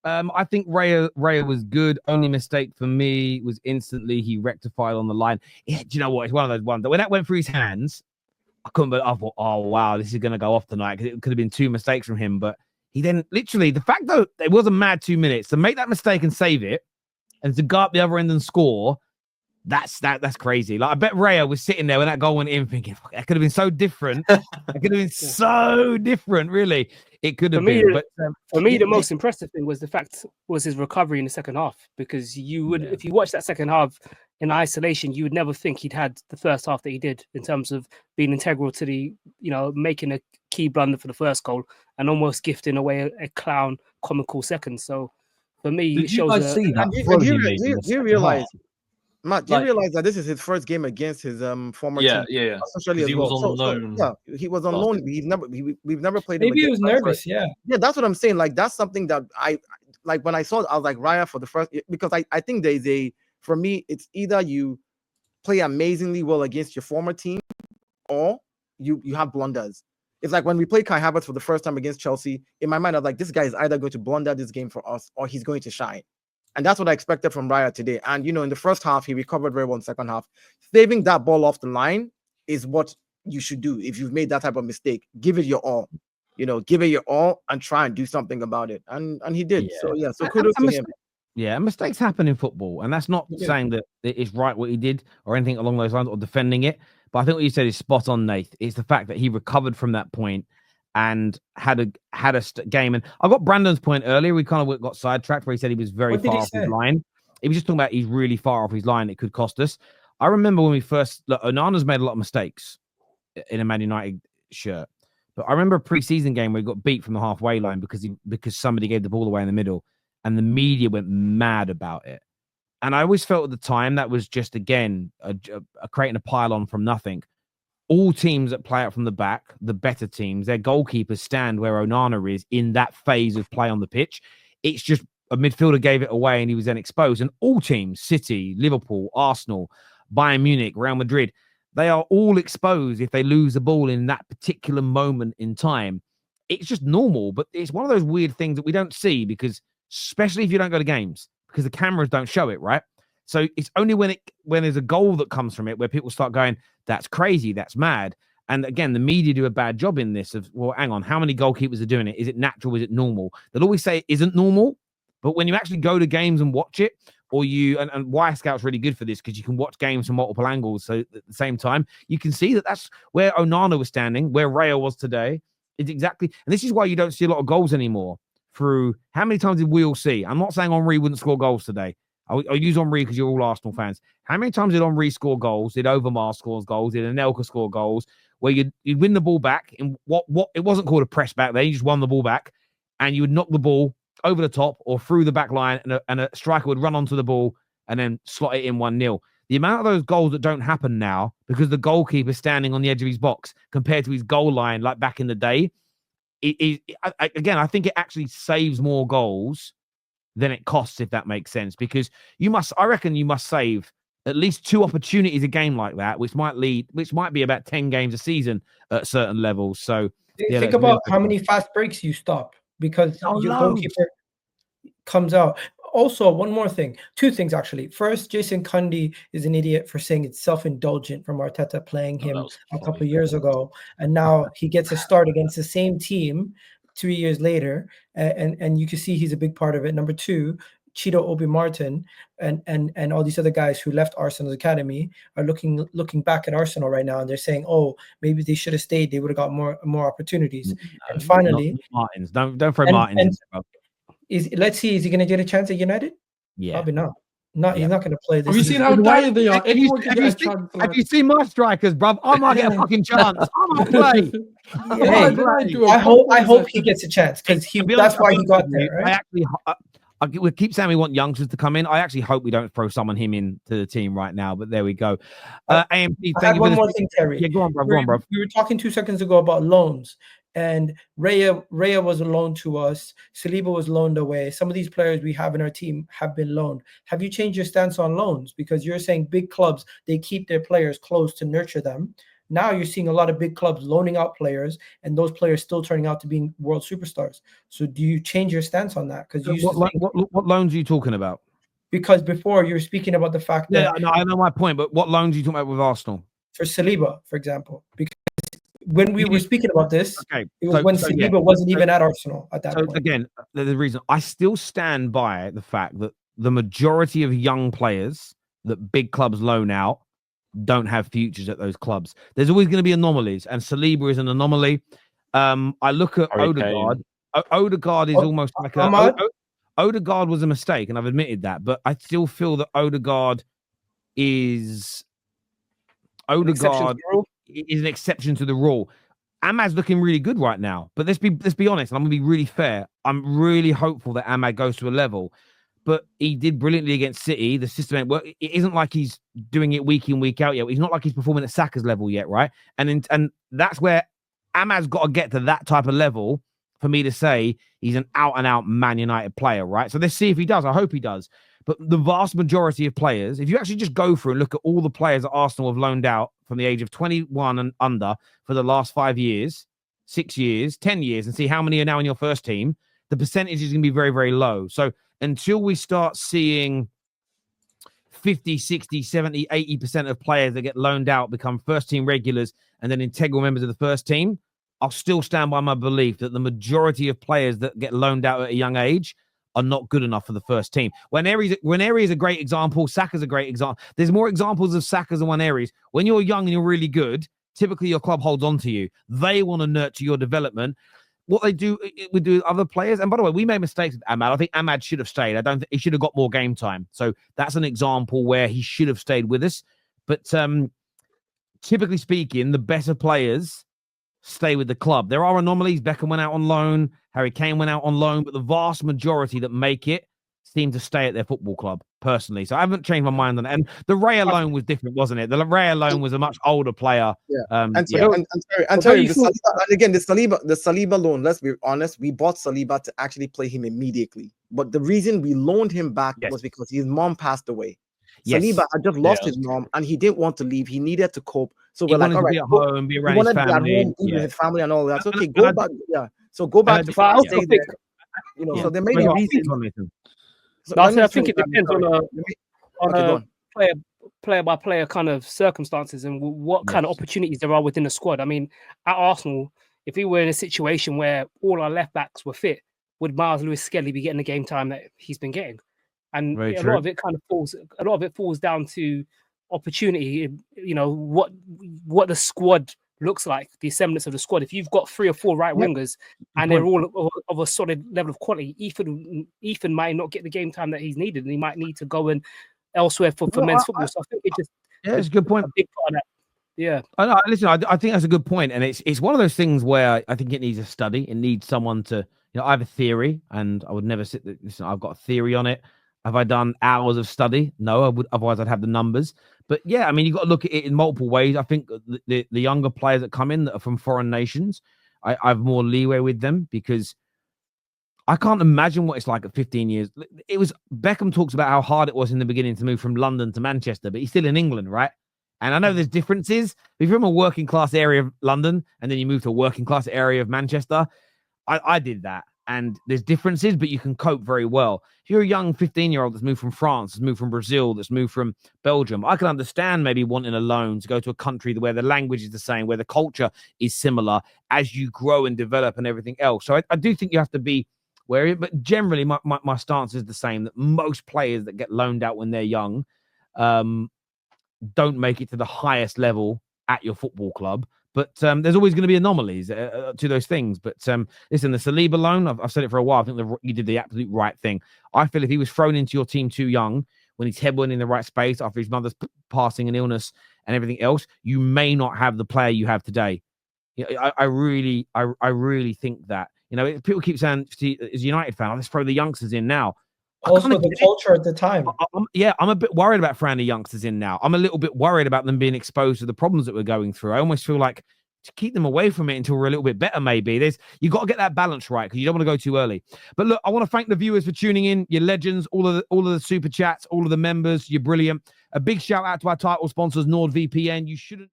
I think Raya was good. Only mistake for me was instantly he rectified on the line. Yeah, do you know what? It's one of those ones that when that went through his hands, I couldn't. But I thought, oh wow, this is going to go off tonight because it could have been two mistakes from him. But he then literally the fact that it was a mad 2 minutes to make that mistake and save it, and to go up the other end and score. That's crazy. Like I bet Raya was sitting there when that goal went in, thinking that could have been so different. It could have been so different. Really, it could have been. But for me, the most impressive thing was his recovery in the second half. Because you would, if you watch that second half in isolation, you would never think he'd had the first half that he did in terms of being integral to the, making a key blunder for the first goal and almost gifting away a clown comical second. So for me, it shows. Do you realize? Matt, do you realize that this is his first game against his former team? Yeah. Essentially, he was on loan. He was on loan. We've never played him. Maybe he was nervous. Yeah, that's what I'm saying. Like that's something that I like when I saw it, I was like Raya for the first, because I think for me it's either you play amazingly well against your former team or you have blunders. It's like when we played Kai Havertz for the first time against Chelsea. In my mind, I was like, this guy is either going to blunder this game for us or he's going to shine. And that's what I expected from Raya today. And, in the first half, he recovered very well in the second half. Saving that ball off the line is what you should do. If you've made that type of mistake, give it your all. Give it your all and try and do something about it. And he did. Yeah. So kudos to him. Yeah, mistakes happen in football. And that's not saying that it's right what he did or anything along those lines or defending it. But I think what you said is spot on, Nath. It's the fact that he recovered from that point and had a game. And I got Brandon's point earlier. We kind of got sidetracked where he said he was very far off his line. He was just talking about he's really far off his line. It could cost us. I remember when we first... Onana's made a lot of mistakes in a Man United shirt. But I remember a pre-season game where he got beat from the halfway line because somebody gave the ball away in the middle. And the media went mad about it. And I always felt at the time that was just, again, creating a pile-on from nothing. All teams that play out from the back, the better teams, their goalkeepers stand where Onana is in that phase of play on the pitch. It's just a midfielder gave it away and he was then exposed. And all teams, City, Liverpool, Arsenal, Bayern Munich, Real Madrid, they are all exposed if they lose the ball in that particular moment in time. It's just normal, but it's one of those weird things that we don't see because, especially if you don't go to games, because the cameras don't show it, right? So it's only when there's a goal that comes from it where people start going, that's crazy, that's mad. And again, the media do a bad job in this of, well, hang on, how many goalkeepers are doing it? Is it natural? Is it normal? They'll always say it isn't normal. But when you actually go to games and watch it, or and Wirescout's really good for this because you can watch games from multiple angles. So at the same time, you can see that that's where Onana was standing, where Raya was today. It's exactly, and this is why you don't see a lot of goals anymore. Through how many times did we all see? I'm not saying Henry wouldn't score goals today. I'll use Henry because you're all Arsenal fans. How many times did Henry score goals? Did Overmars score goals? Did Anelka score goals? Where you'd win the ball back in what it wasn't called a press back then. You just won the ball back, and you would knock the ball over the top or through the back line, and a striker would run onto the ball and then slot it in 1-0. The amount of those goals that don't happen now because the goalkeeper's standing on the edge of his box compared to his goal line like back in the day, I think it actually saves more goals than it costs, if that makes sense, because I reckon you must save at least 2 opportunities a game like that, which might be about 10 games a season at certain levels. So think about how many fast breaks you stop because your goalkeeper comes out. Also, one more thing, 2 things actually. First, Jason Cundy is an idiot for saying it's self-indulgent from Arteta playing him a couple of years ago, and now he gets a start against the same team 3 years later, and you can see he's a big part of it. Number 2, Chido Obi Martin and all these other guys who left Arsenal's academy are looking back at Arsenal right now, and they're saying, "Oh, maybe they should have stayed. They would have got more opportunities." And finally, Martins, don't throw Martins. Let's see, is he going to get a chance at United? Yeah, probably not. He's not going to play this. Have you seen how tired they are? Have you seen my strikers, bruv? I might get a fucking chance. I might play. I hope he gets a chance because that's why he got there. Right? We keep saying we want youngsters to come in. I actually hope we don't throw him into the team right now, but there we go. AMP, thank you. One more thing, Terry. Yeah, go on, bro. We were talking 2 seconds ago about loans, and Raya was a loan to us. Saliba was loaned away. Some of these players we have in our team have been loaned. Have you changed your stance on loans? Because you're saying big clubs, they keep their players close to nurture them. Now you're seeing a lot of big clubs loaning out players, and those players still turning out to be world superstars. So do you change your stance on that? Because what loans are you talking about? Because before you were speaking about the fact that no, I know my point, but what loans are you talking about with Arsenal? For Saliba, for example, because when we were speaking about this, it was when Saliba wasn't even at Arsenal at that point. Again, the reason I still stand by the fact that the majority of young players that big clubs loan out don't have futures at those clubs. There's always going to be anomalies, and Saliba is an anomaly. I look at Odegaard. Odegaard is almost like Odegaard was a mistake, and I've admitted that, but I still feel that Odegaard is an exception to the rule. Ahmad's looking really good right now, but let's be honest, and I'm gonna be really fair. I'm really hopeful that Ahmad goes to a level, but he did brilliantly against City. The system ain't work. It isn't like he's doing it week in, week out yet. He's not like he's performing at Saka's level yet, right? And that's where Ahmad's got to get to that type of level for me to say he's an out-and-out Man United player, right? So let's see if he does. I hope he does. But the vast majority of players, if you actually just go through and look at all the players that Arsenal have loaned out from the age of 21 and under for the last 5 years, 6 years, 10 years, and see how many are now in your first team, the percentage is going to be very, very low. So until we start seeing 50, 60, 70, 80% of players that get loaned out become first-team regulars and then integral members of the first team, I'll still stand by my belief that the majority of players that get loaned out at a young age are not good enough for the first team. Waneri is a great example. Saka's a great example. There's more examples of Saka's and Waneri's. When you're young and you're really good, typically your club holds on to you. They want to nurture your development. What they do with other players, and by the way, we made mistakes with Ahmad. I think Ahmad should have stayed. I don't think he should have got more game time. So that's an example where he should have stayed with us. But typically speaking, the better players stay with the club. There are anomalies. Beckham went out on loan. Harry Kane went out on loan. But the vast majority that make it seem to stay at their football club, personally. So I haven't changed my mind on it. And the Raya loan was different, wasn't it? The Raya loan was a much older player. Yeah. And again, the Saliba loan, let's be honest, we bought Saliba to actually play him immediately. But the reason we loaned him back was because his mom passed away. Saliba had just lost his mom and he didn't want to leave. He needed to cope. So we're like, all right, be at home, be around his family, be with his family and all that. So, okay, go back. Yeah. So go back to stay there. You know, so there may be reasons. So I think it depends on a player by player kind of circumstances and what kind of opportunities there are within the squad. I mean, at Arsenal, if we were in a situation where all our left backs were fit, would Miles Lewis-Skelly be getting the game time that he's been getting? And a lot of it falls down to opportunity. You know what the squad looks like, the semblance of the squad. If you've got 3 or 4 right wingers and they're all of a solid level of quality, Ethan might not get the game time that he's needed, and he might need to go in elsewhere for men's football. So I think it's a good point. A big part of that. Yeah. Listen, I think that's a good point, and it's one of those things where I think it needs a study. It needs someone to, I have a theory, and I would never listen. I've got a theory on it. Have I done hours of study? No, I would. Otherwise, I'd have the numbers. But yeah, I mean, you've got to look at it in multiple ways. I think the younger players that come in that are from foreign nations, I have more leeway with them because I can't imagine what it's like at 15 years. Beckham talks about how hard it was in the beginning to move from London to Manchester, but he's still in England, right? And I know there's differences. If you're from a working class area of London and then you move to a working class area of Manchester, I did that. And there's differences, but you can cope very well. If you're a young 15-year-old that's moved from France, that's moved from Brazil, that's moved from Belgium, I can understand maybe wanting a loan to go to a country where the language is the same, where the culture is similar as you grow and develop and everything else. So I do think you have to be wary, but generally my stance is the same, that most players that get loaned out when they're young don't make it to the highest level at your football club. But there's always going to be anomalies to those things. But listen, the Saliba loan, I've said it for a while. I think you did the absolute right thing. I feel if he was thrown into your team too young, when his head wasn't in the right space after his mother's passing and illness and everything else, you may not have the player you have today. I really think that. People keep saying, as a United fan, let's throw the youngsters in now. Also, the culture at the time. I'm a bit worried about throwing the youngsters in now. I'm a little bit worried about them being exposed to the problems that we're going through. I almost feel like to keep them away from it until we're a little bit better, maybe. You got to get that balance right because you don't want to go too early. But look, I want to thank the viewers for tuning in. You're legends, all of the super chats, all of the members. You're brilliant. A big shout out to our title sponsors, NordVPN. You shouldn't.